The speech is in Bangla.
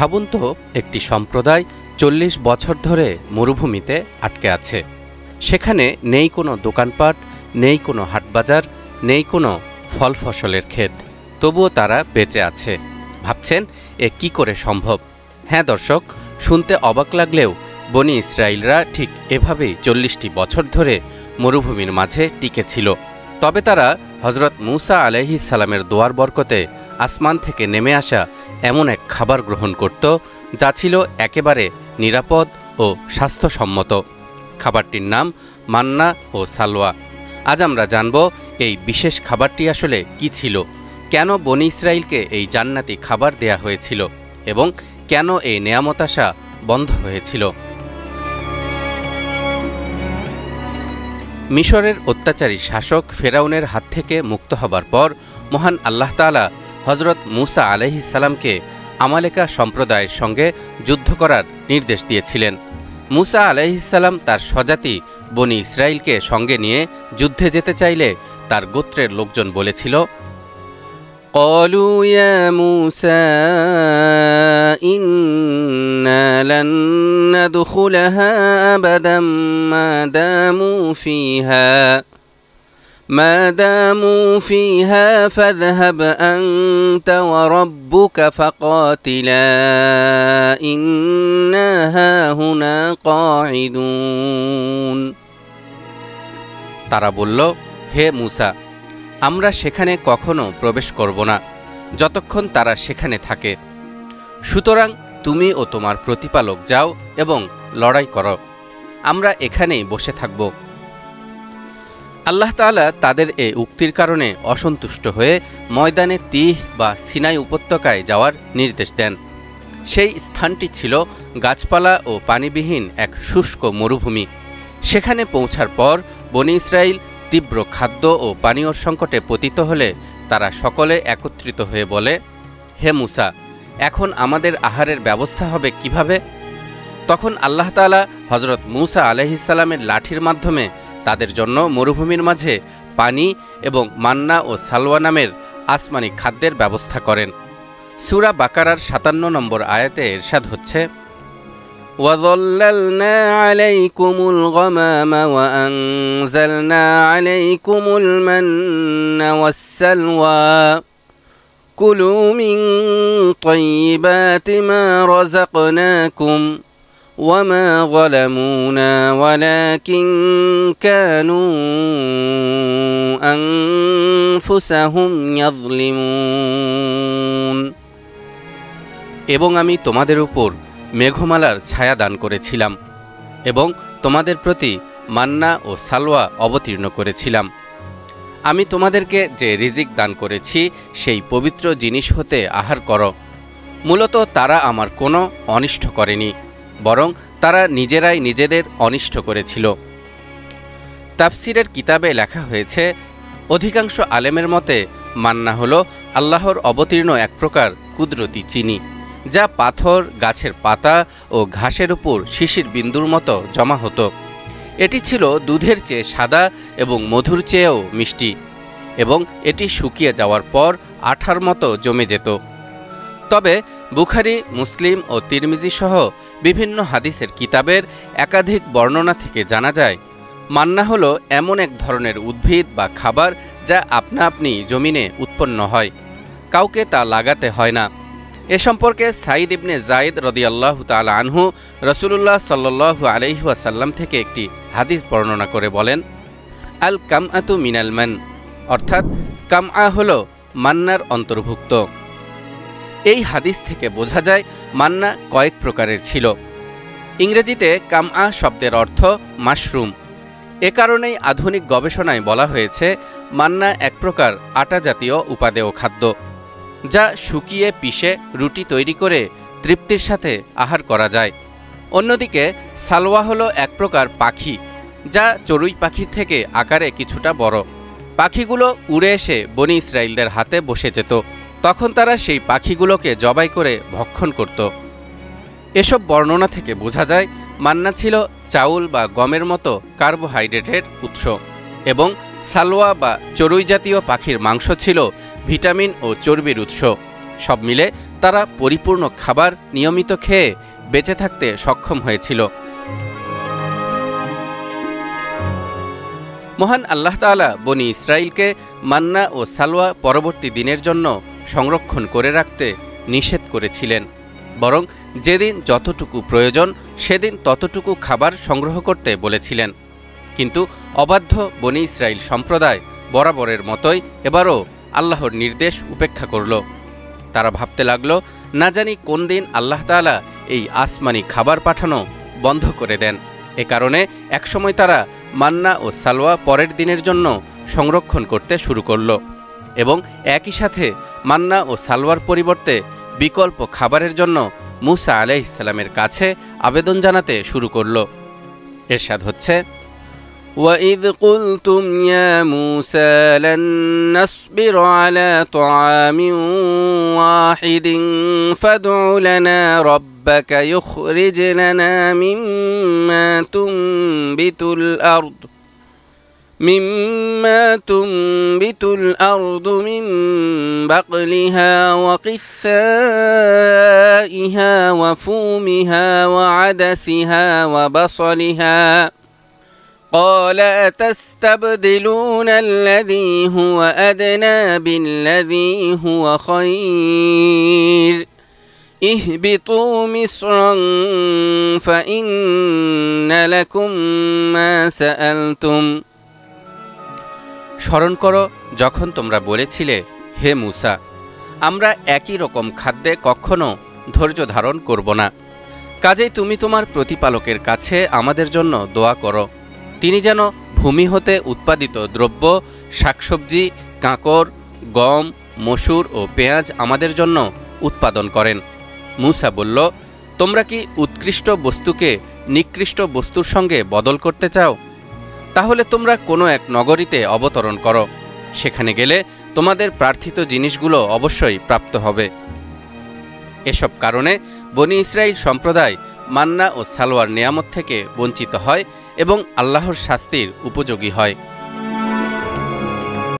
ভাবুন তো, একটি সম্প্রদায় ৪০ বছর ধরে মরুভূমিতে আটকে আছে। সেখানে নেই কোনো দোকানপাট, নেই কোনো হাটবাজার, নেই কোনো ফল ফসলের ক্ষেত, তবুও তারা বেঁচে আছে। ভাবছেন এ কি করে সম্ভব? হ্যাঁ দর্শক, শুনতে অবাক লাগলেও বনি ইসরায়েলরা ঠিক এভাবেই ৪০টি বছর ধরে মরুভূমির মাঝে টিকে ছিল। তবে তারা হজরত মূসা আলাইহিস সালামের দোয়ার বরকতে আসমান থেকে নেমে আসা এমন এক খাবার গ্রহণ করত যা ছিল একেবারে নিরাপদ ও স্বাস্থ্যসম্মত। খাবারটির নাম মান্না ও সালওয়া। আজ আমরা জানব এই বিশেষ খাবারটি আসলে কি ছিল, কেন বনি ইসরায়েলকে এই জান্নাতি খাবার দেয়া হয়েছিল এবং কেন এই নেয়ামত আসা বন্ধ হয়েছিল। মিশরের অত্যাচারী শাসক ফেরাউনের হাত থেকে মুক্ত হবার পর মহান আল্লাহ তাআলা হজরত মূসা আলাইহিস সালামকে আমালেকা সম্প্রদায়ের সঙ্গে যুদ্ধ করার নির্দেশ দিয়েছিলেন। মূসা আলাইহিস সালাম তার স্বজাতি বনি ইসরায়েলকে সঙ্গে নিয়ে যুদ্ধে যেতে চাইলে তার গোত্রের লোকজন বলেছিল, قالوا يا موسى إنا لن ندخلها أبدا ما داموا فيها فاذهب أنت وربك فقاتلا إنا هاهنا قاعدون। তারা বলল, হে মূসা, আমরা সেখানে কখনো প্রবেশ করব না যতক্ষণ তারা সেখানে থাকে। সুতরাং তুমি ও তোমার প্রতিপালক যাও এবং লড়াই করো, আমরা এখানেই বসে থাকব। আল্লাহ তাআলা তাদের এই উক্তির কারণে অসন্তুষ্ট হয়ে ময়দানে তিহ বা সিনাই উপত্যকায় যাওয়ার নির্দেশ দেন। সেই স্থানটি ছিল গাছপালা ও পানিবিহীন এক শুষ্ক মরুভূমি। সেখানে পৌঁছার পর বনি ইসরায়েল তীব্র খাদ্য ও পানীয়র সংকটে পতিত হলে তারা সকলে একত্রিত হয়ে বলে, হে মূসা, এখন আমাদের আহারের ব্যবস্থা হবে কিভাবে? তখন আল্লাহ তাআলা হজরত মূসা আলাইহিস সালামের লাঠির মাধ্যমে তাদের জন্য মরুভূমির মাঝে পানি এবং মান্না ও সালওয়া নামের আসমানি খাদ্যের ব্যবস্থা করেন। সূরা বাকারার ৫৭ নম্বর আয়াতে ইরশাদ হচ্ছে, وَظَلَّلْنَا عَلَيْكُمُ الْغَمَامَ وَأَنزَلْنَا عَلَيْكُمُ الْمَنَّ وَالسَّلْوَىٰ كُلُوا مِن طَيِّبَاتِ مَا رَزَقْنَاكُمْ وَمَا ظَلَمُونَا وَلَكِن كَانُوا أَنفُسَهُمْ يَظْلِمُونَ। এবং আমি তোমাদের উপর মেঘমালার ছায়া দান করেছিলাম এবং তোমাদের প্রতি মান্না ও সালওয়া অবতীর্ণ করেছিলাম। আমি তোমাদেরকে যে রিজিক দান করেছি সেই পবিত্র জিনিস হতে আহার করো। মূলত তারা আমার কোনো অনিষ্ট করেনি, বরং তারা নিজেরাই নিজেদের অনিষ্ট করেছিল। তাফসিরের কিতাবে লেখা হয়েছে, অধিকাংশ আলেমের মতে মান্না হল আল্লাহর অবতীর্ণ এক প্রকার কুদরতি চিনি, যা পাথর, গাছের পাতা ও ঘাসের উপর শিশির বিন্দুর মতো জমা হতো। এটি ছিল দুধের চেয়ে সাদা এবং মধুর চেয়েও মিষ্টি, এবং এটি শুকিয়ে যাওয়ার পর আঠার মতো জমে যেত। তবে বুখারী, মুসলিম ও তিরমিজি সহ বিভিন্ন হাদিসের কিতাবের একাধিক বর্ণনা থেকে জানা যায়, মান্না হল এমন এক ধরনের উদ্ভিদ বা খাবার যা আপনা আপনি জমিনে উৎপন্ন হয়, কাউকে তা লাগাতে হয় না। এ সম্পর্কে সাঈদ ইবনে যায়েদ রাদিয়াল্লাহু তাআলা আনহু রাসূলুল্লাহ সাল্লাল্লাহু আলাইহি ওয়াসাল্লাম থেকে একটি হাদিস বর্ণনা করে বলেন, আল কামআতু মিনাল মান, অর্থাৎ কামআ হল মান্নার অন্তর্ভুক্ত। এই হাদিস থেকে বোঝা যায় মান্না কয়েক প্রকারের ছিল। ইংরেজিতে কামআ শব্দের অর্থ মাশরুম। এ কারণেই আধুনিক গবেষণায় বলা হয়েছে মান্না এক প্রকার আটা জাতীয় উপাদেয় খাদ্য, যা শুকিয়ে পিষে রুটি তৈরি করে তৃপ্তির সাথে আহার করা যায়। অন্যদিকে সালওয়া হলো এক প্রকার পাখি, যা চড়ুই পাখির থেকে আকারে কিছুটা বড়। পাখিগুলো উড়ে এসে বনি ইসরায়েলদের হাতে বসে যেত, তখন তারা সেই পাখিগুলোকে জবাই করে ভক্ষণ করত। এসব বর্ণনা থেকে বোঝা যায় মান্না ছিল চাউল বা গমের মতো কার্বোহাইড্রেটের উৎস, এবং সালওয়া বা চড়ুই জাতীয় পাখির মাংস ছিল ভিটামিন ও চর্বির উৎস। সব মিলে তারা পরিপূর্ণ খাবার নিয়মিত খেয়ে বেঁচে থাকতে সক্ষম হয়েছিল। মহান আল্লাহ তাআলা বনি ইসরাইলকে মান্না ও সালওয়া পরবর্তী দিনের জন্য সংরক্ষণ করে রাখতে নিষেধ করেছিলেন, বরং যেদিন যতটুকু প্রয়োজন সেদিন ততটুকু খাবার সংগ্রহ করতে বলেছিলেন। কিন্তু অবাধ্য বনি ইসরাইল সম্প্রদায় বরাবরের মতোই এবারও আল্লাহর নির্দেশ উপেক্ষা করল। তারা ভাবতে লাগল, না জানি কোন দিন আল্লাহ তাআলা এই আসমানি খাবার পাঠানো বন্ধ করে দেন। এ কারণে একসময় তারা মান্না ও সালওয়া পরের দিনের জন্য সংরক্ষণ করতে শুরু করল এবং একই সাথে মান্না ও সালওয়ার পরিবর্তে বিকল্প খাবারের জন্য মূসা আলাইহিস সালামের কাছে আবেদন জানাতে শুরু করল। ইরশাদ হচ্ছে, وَإِذْ قُلْتُمْ يَا مُوسَى لَن نَّصْبِرَ عَلَى طَعَامٍ وَاحِدٍ فَادْعُ لَنَا رَبَّكَ يُخْرِجْ لَنَا مِمَّا تُنبِتُ الْأَرْضُ مِن بَقْلِهَا وَقِثَّائِهَا وَفُومِهَا وَعَدَسِهَا وَبَصَلِهَا قال أتستبدلون الذي هو أدنى بالذي هو خير اهبطوا مصرا فإن لكم ما سألتم। স্মরণ করো যখন তোমরা বলেছিলে, হে মূসা, আমরা একই রকম খাদ্যে কখনো ধৈর্য ধারণ করব না, কাজেই তুমি তোমার প্রতিপালকের কাছে আমাদের জন্য দোয়া করো, তিনি যেন ভূমি হতে উৎপাদিত দ্রব্য, শাকসবজি, কাঁকর, গম, মসুর ও পেঁয়াজ আমাদের জন্য উৎপাদন করেন। মূসা বলল, তোমরা কি উৎকৃষ্ট বস্তুকে নিকৃষ্ট বস্তুর সঙ্গে বদল করতে চাও? তাহলে তোমরা কোনো এক নগরীতে অবতরণ করো, সেখানে গেলে তোমাদের প্রার্থিত জিনিসগুলো অবশ্যই প্রাপ্ত হবে। এসব কারণে বনি ইসরাইল সম্প্রদায় মান্না ও সালওয়ার নিয়ামত থেকে বঞ্চিত হয় এবং আল্লাহর শাস্তির উপযোগী হয়।